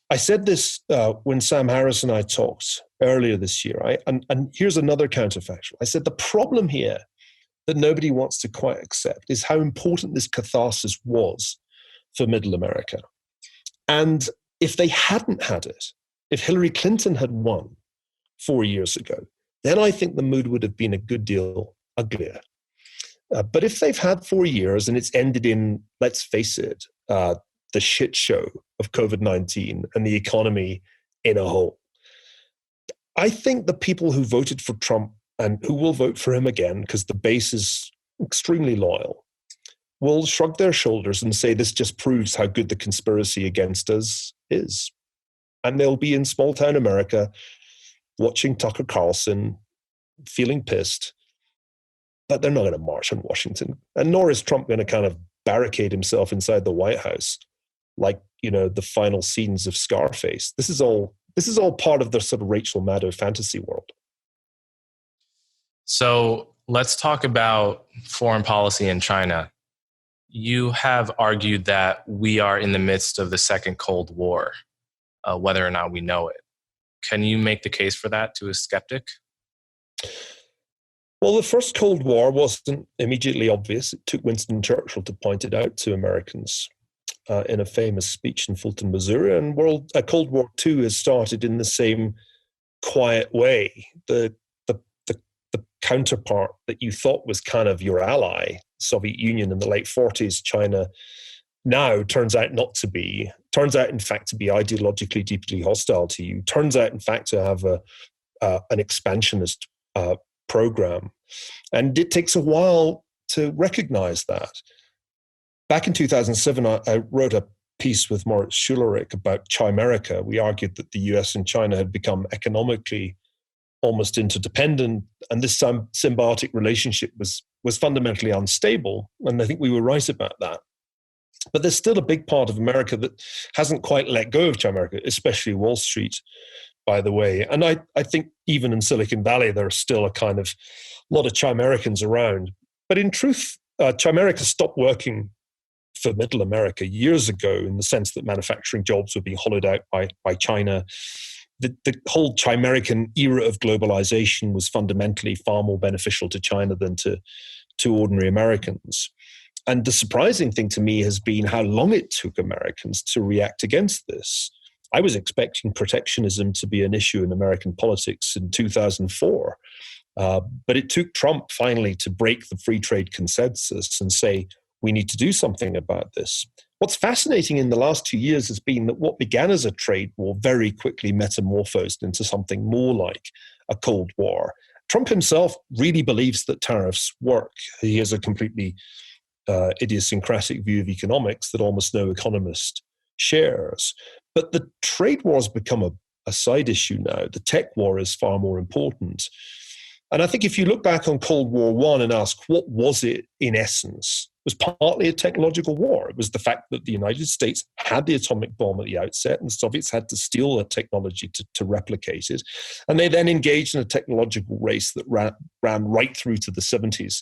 Speaker 2: I said this when Sam Harris and I talked earlier this year, and here's another counterfactual. I said the problem here that nobody wants to quite accept is how important this catharsis was for Middle America. And if they hadn't had it, if Hillary Clinton had won 4 years ago, then I think the mood would have been a good deal uglier. But if they've had 4 years and it's ended in, let's face it, the shit show of COVID-19 and the economy in a hole, I think the people who voted for Trump and who will vote for him again, because the base is extremely loyal, will shrug their shoulders and say this just proves how good the conspiracy against us is. And they'll be in small town America watching Tucker Carlson, feeling pissed, but they're not going to march on Washington. And nor is Trump going to kind of barricade himself inside the White House like, the final scenes of Scarface. This is all part of the sort of Rachel Maddow fantasy world.
Speaker 1: So let's talk about foreign policy in China. You have argued that we are in the midst of the second Cold War, whether or not we know it. Can you make the case for that to a skeptic?
Speaker 2: Well, the first Cold War wasn't immediately obvious. It took Winston Churchill to point it out to Americans in a famous speech in Fulton, Missouri. And Cold War II has started in the same quiet way. The counterpart that you thought was kind of your ally, Soviet Union in the late 40s, China now turns out not to be, turns out in fact to be ideologically deeply hostile to you, turns out in fact to have an expansionist program. And it takes a while to recognize that. Back in 2007, I wrote a piece with Moritz Schullerich about Chimerica. We argued that the US and China had become economically almost interdependent, and this symbiotic relationship was fundamentally unstable. And I think we were right about that. But there's still a big part of America that hasn't quite let go of Chimerica, especially Wall Street, by the way. And I think even in Silicon Valley, there are still a lot of Chimericans around. But in truth, Chimerica stopped working for Middle America years ago, in the sense that manufacturing jobs were being hollowed out by China. The whole Chimerican era of globalization was fundamentally far more beneficial to China than to ordinary Americans. And the surprising thing to me has been how long it took Americans to react against this. I was expecting protectionism to be an issue in American politics in 2004, but it took Trump finally to break the free trade consensus and say, we need to do something about this. What's fascinating in the last 2 years has been that what began as a trade war very quickly metamorphosed into something more like a Cold War. Trump himself really believes that tariffs work. He has a completely idiosyncratic view of economics that almost no economist shares. But the trade war has become a side issue now. The tech war is far more important. And I think if you look back on Cold War I and ask, what was it in essence? It was partly a technological war. It was the fact that the United States had the atomic bomb at the outset, and the Soviets had to steal the technology to replicate it. And they then engaged in a technological race that ran right through to the 70s,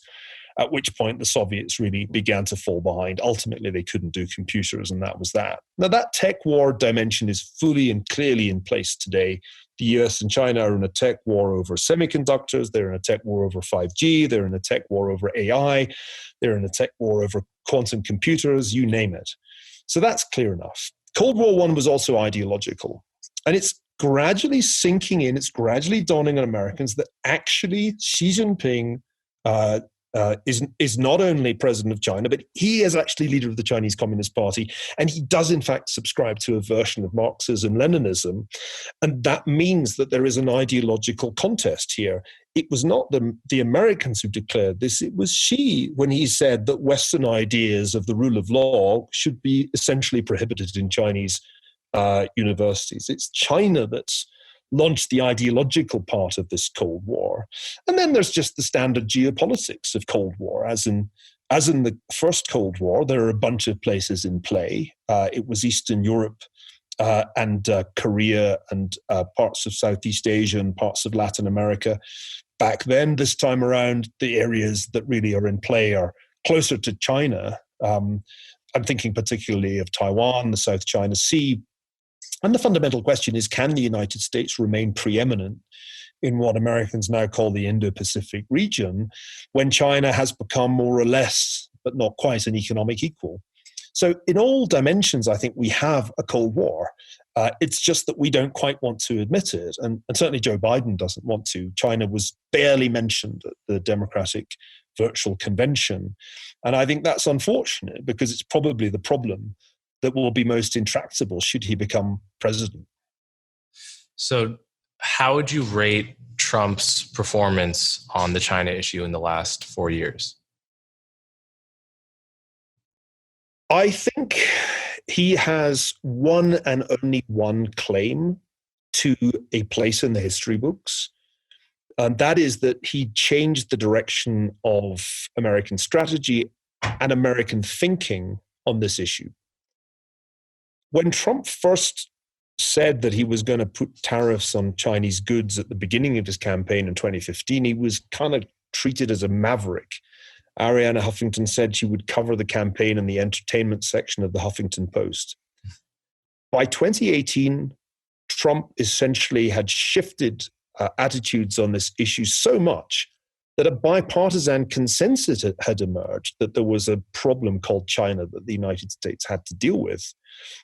Speaker 2: at which point the Soviets really began to fall behind. Ultimately, they couldn't do computers, and that was that. Now, that tech war dimension is fully and clearly in place today. The US and China are in a tech war over semiconductors. They're in a tech war over 5G. They're in a tech war over AI. They're in a tech war over quantum computers, you name it. So that's clear enough. Cold War I was also ideological. And it's gradually sinking in, it's gradually dawning on Americans that actually Xi Jinping is not only president of China, but he is actually leader of the Chinese Communist Party. And he does, in fact, subscribe to a version of Marxism, Leninism. And that means that there is an ideological contest here. It was not the Americans who declared this. It was Xi when he said that Western ideas of the rule of law should be essentially prohibited in Chinese universities. It's China that's launched the ideological part of this Cold War. And then there's just the standard geopolitics of Cold War. As in the first Cold War, there are a bunch of places in play. It was Eastern Europe and Korea and parts of Southeast Asia and parts of Latin America. Back then, this time around, the areas that really are in play are closer to China. I'm thinking particularly of Taiwan, the South China Sea. And the fundamental question is, can the United States remain preeminent in what Americans now call the Indo-Pacific region when China has become more or less, but not quite, an economic equal? So in all dimensions, I think we have a Cold War. It's just that we don't quite want to admit it. And certainly Joe Biden doesn't want to. China was barely mentioned at the Democratic Virtual Convention. And I think that's unfortunate because it's probably the problem that will be most intractable should he become president.
Speaker 1: So how would you rate Trump's performance on the China issue in the last 4 years?
Speaker 2: I think he has one and only one claim to a place in the history books. And that is that he changed the direction of American strategy and American thinking on this issue. When Trump first said that he was going to put tariffs on Chinese goods at the beginning of his campaign in 2015, he was kind of treated as a maverick. Arianna Huffington said she would cover the campaign in the entertainment section of the Huffington Post. By 2018, Trump essentially had shifted attitudes on this issue so much that a bipartisan consensus had emerged that there was a problem called China that the United States had to deal with.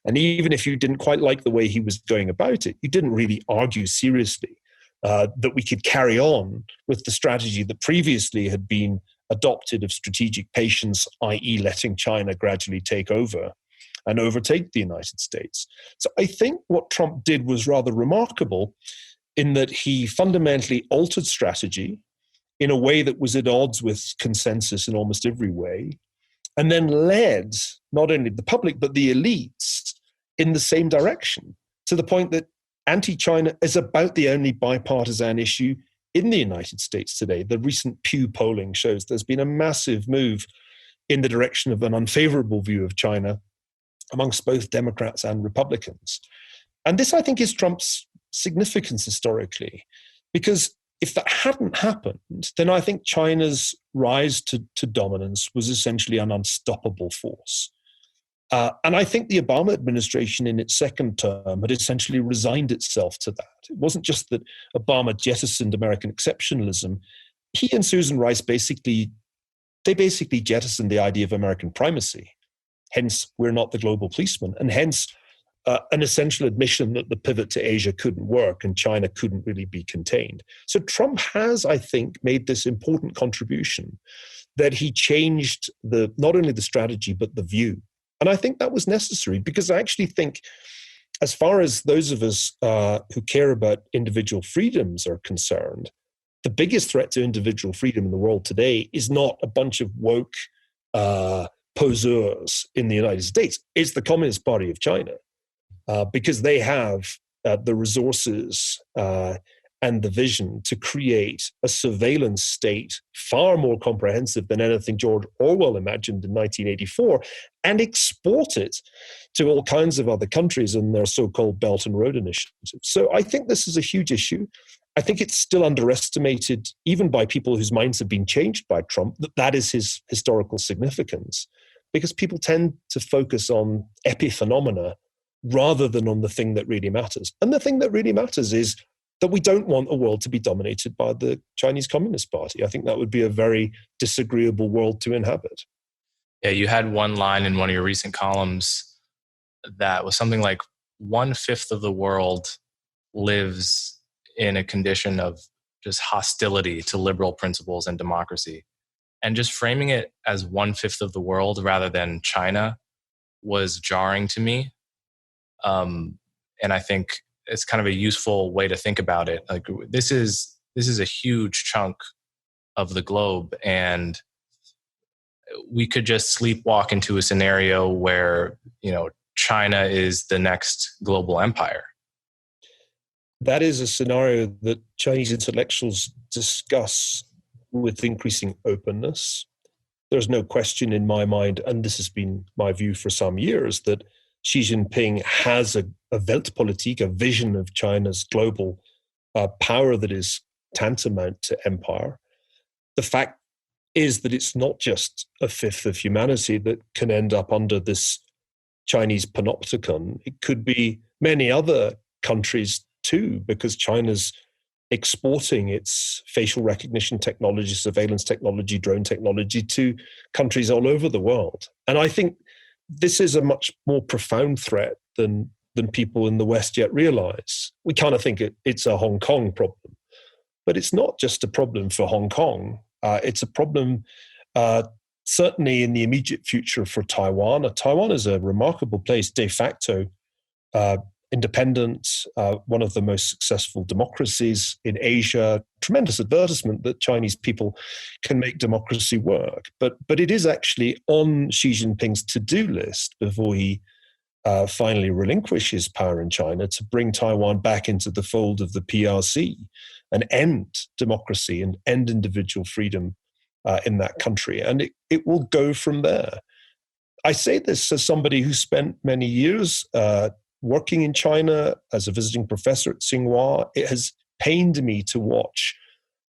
Speaker 2: And even if you didn't quite like the way he was going about it, you didn't really argue seriously that we could carry on with the strategy that previously had been adopted of strategic patience, i.e. letting China gradually take over and overtake the United States. So I think what Trump did was rather remarkable in that he fundamentally altered strategy in a way that was at odds with consensus in almost every way, and then led not only the public, but the elites in the same direction, to the point that anti-China is about the only bipartisan issue in the United States today. The recent Pew polling shows there's been a massive move in the direction of an unfavorable view of China amongst both Democrats and Republicans. And this, I think, is Trump's significance historically, because if that hadn't happened, then I think China's rise to dominance was essentially an unstoppable force. And I think the Obama administration in its second term had essentially resigned itself to that. It wasn't just that Obama jettisoned American exceptionalism. He and Susan Rice basically jettisoned the idea of American primacy. Hence, we're not the global policeman. And hence, an essential admission that the pivot to Asia couldn't work and China couldn't really be contained. So Trump has, I think, made this important contribution that he changed not only the strategy, but the view. And I think that was necessary, because I actually think, as far as those of us who care about individual freedoms are concerned, the biggest threat to individual freedom in the world today is not a bunch of woke poseurs in the United States. It's the Communist Party of China. Because they have the resources and the vision to create a surveillance state far more comprehensive than anything George Orwell imagined in 1984, and export it to all kinds of other countries in their so-called Belt and Road Initiative. So I think this is a huge issue. I think it's still underestimated, even by people whose minds have been changed by Trump, that is his historical significance, because people tend to focus on epiphenomena rather than on the thing that really matters. And the thing that really matters is that we don't want a world to be dominated by the Chinese Communist Party. I think that would be a very disagreeable world to inhabit.
Speaker 1: Yeah, you had one line in one of your recent columns that was something like 1/5 of the world lives in a condition of just hostility to liberal principles and democracy. And just framing it as 1/5 of the world rather than China was jarring to me. And I think it's kind of a useful way to think about it. Like this is a huge chunk of the globe, and we could just sleepwalk into a scenario where, China is the next global empire.
Speaker 2: That is a scenario that Chinese intellectuals discuss with increasing openness. There's no question in my mind, and this has been my view for some years, that Xi Jinping has a Weltpolitik, a vision of China's global power that is tantamount to empire. The fact is that it's not just 1/5 of humanity that can end up under this Chinese panopticon. It could be many other countries too, because China's exporting its facial recognition technology, surveillance technology, drone technology to countries all over the world. And I think this is a much more profound threat than people in the West yet realize. We kind of think it's a Hong Kong problem, but it's not just a problem for Hong Kong. It's a problem certainly in the immediate future for Taiwan. Taiwan is a remarkable place, de facto independent, one of the most successful democracies in Asia. Tremendous advertisement that Chinese people can make democracy work. But it is actually on Xi Jinping's to-do list before he finally relinquishes power in China to bring Taiwan back into the fold of the PRC and end democracy and end individual freedom in that country. And it will go from there. I say this as somebody who spent many years working in China as a visiting professor at Tsinghua. It has pained me to watch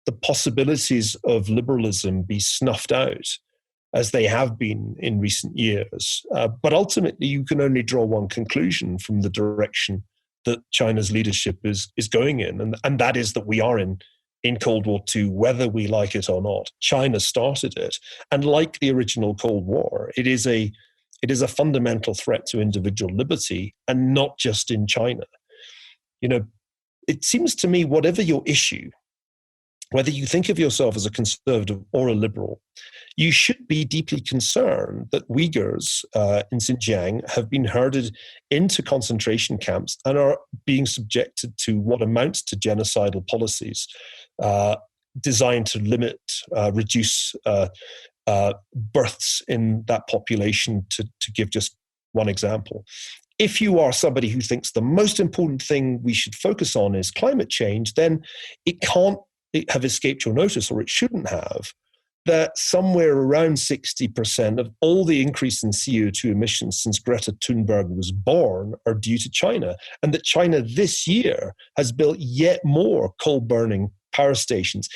Speaker 2: the possibilities of liberalism be snuffed out as they have been in recent years. But ultimately, you can only draw one conclusion from the direction that China's leadership is going in, and that is that we are in in Cold War II, whether we like it or not. China started it. And like the original Cold War, it is a fundamental threat to individual liberty, and not just in China. It seems to me, whatever your issue, whether you think of yourself as a conservative or a liberal, you should be deeply concerned that Uyghurs in Xinjiang have been herded into concentration camps and are being subjected to what amounts to genocidal policies designed to reduce births in that population, to give just one example. If you are somebody who thinks the most important thing we should focus on is climate change, then it can't have escaped your notice, or it shouldn't have, that somewhere around 60% of all the increase in CO2 emissions since Greta Thunberg was born are due to China, and that China this year has built yet more coal-burning power stations.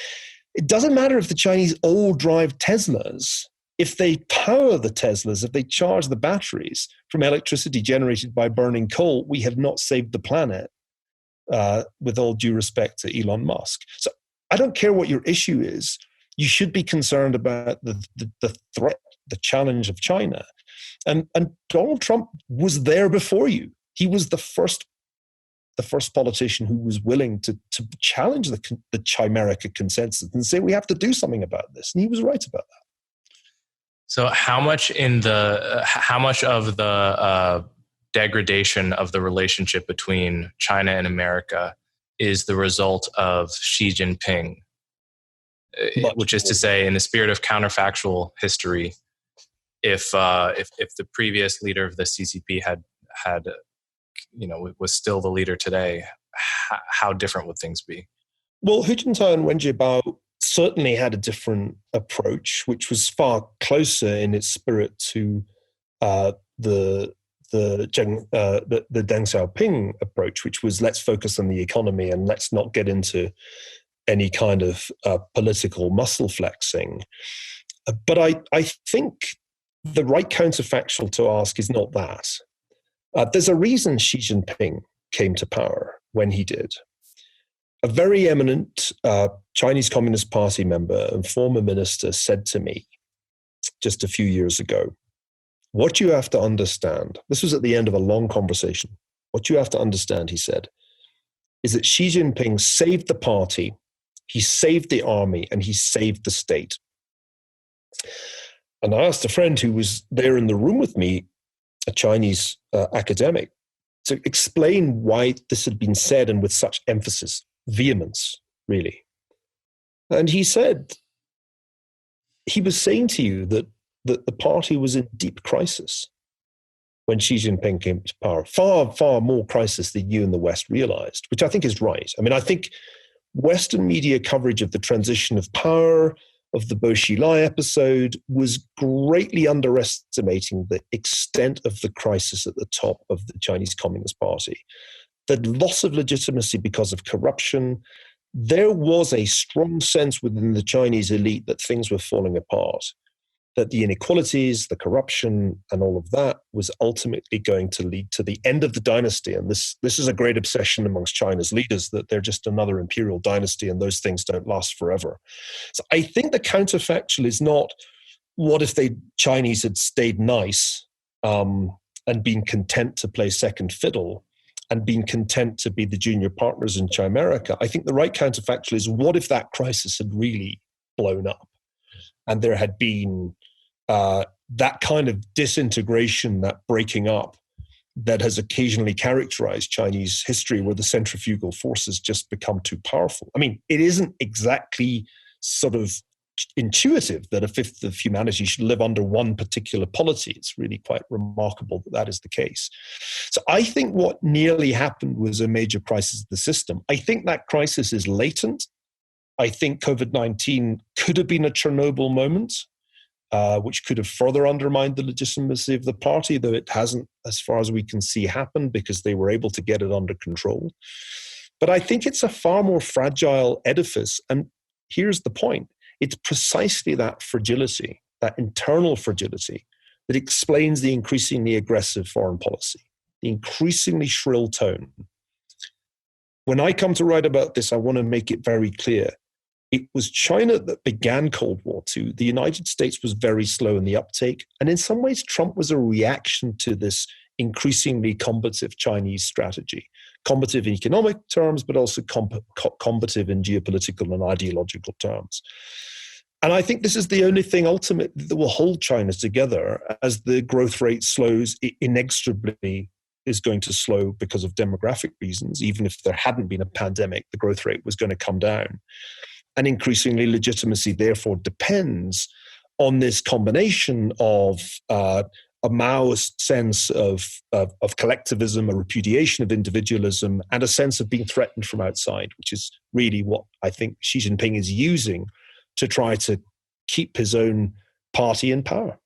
Speaker 2: It doesn't matter if the Chinese all drive Teslas. If they power the Teslas, if they charge the batteries from electricity generated by burning coal, we have not saved the planet, with all due respect to Elon Musk. So I don't care what your issue is. You should be concerned about the threat, the challenge of China. And Donald Trump was there before you. He was the first politician who was willing to challenge the chimeric consensus and say, we have to do something about this. And he was right about that.
Speaker 1: So how much of the degradation of the relationship between China and America is the result of Xi Jinping? Which is to say, in the spirit of counterfactual history, if the previous leader of the CCP had was still the leader today, how different would things be?
Speaker 2: Well, Hu Jintao and Wen Jiabao certainly had a different approach, which was far closer in its spirit to the Deng Xiaoping approach, which was, let's focus on the economy and let's not get into any kind of political muscle flexing. But I think the right counterfactual to ask is not that. There's a reason Xi Jinping came to power when he did. A very eminent Chinese Communist Party member and former minister said to me just a few years ago, what you have to understand, this was at the end of a long conversation, what you have to understand, he said, is that Xi Jinping saved the party, he saved the army, and he saved the state. And I asked a friend who was there in the room with me, a Chinese academic, to explain why this had been said, and with such emphasis, vehemence, really. And he said, he was saying to you that the party was in deep crisis when Xi Jinping came to power, far, far more crisis than you in the West realized, which I think is right. I mean, I think Western media coverage of the transition of power, of the Bo Xilai episode, was greatly underestimating the extent of the crisis at the top of the Chinese Communist Party. The loss of legitimacy because of corruption. There was a strong sense within the Chinese elite that things were falling apart, that the inequalities, the corruption, and all of that was ultimately going to lead to the end of the dynasty. And this is a great obsession amongst China's leaders, that they're just another imperial dynasty and those things don't last forever. So I think the counterfactual is not, what if the Chinese had stayed nice and been content to play second fiddle and been content to be the junior partners in Chimerica. I think the right counterfactual is, what if that crisis had really blown up and there had been that kind of disintegration, that breaking up that has occasionally characterized Chinese history, where the centrifugal forces just become too powerful. I mean, it isn't exactly sort of intuitive that a fifth of humanity should live under one particular polity. It's really quite remarkable that that is the case. So I think what nearly happened was a major crisis of the system. I think that crisis is latent. I think COVID-19 could have been a Chernobyl moment, which could have further undermined the legitimacy of the party, though it hasn't, as far as we can see, happened because they were able to get it under control. But I think it's a far more fragile edifice. And here's the point. It's precisely that fragility, that internal fragility, that explains the increasingly aggressive foreign policy, the increasingly shrill tone. When I come to write about this, I want to make it very clear. it was China that began Cold War II. The United States was very slow in the uptake. And in some ways, Trump was a reaction to this increasingly combative Chinese strategy. Combative in economic terms, but also combative in geopolitical and ideological terms. And I think this is the only thing ultimately that will hold China together. As the growth rate slows, it inexorably is going to slow because of demographic reasons. Even if there hadn't been a pandemic, the growth rate was going to come down. And increasingly, legitimacy therefore depends on this combination of a Maoist sense of collectivism, a repudiation of individualism, and a sense of being threatened from outside, which is really what I think Xi Jinping is using to try to keep his own party in power.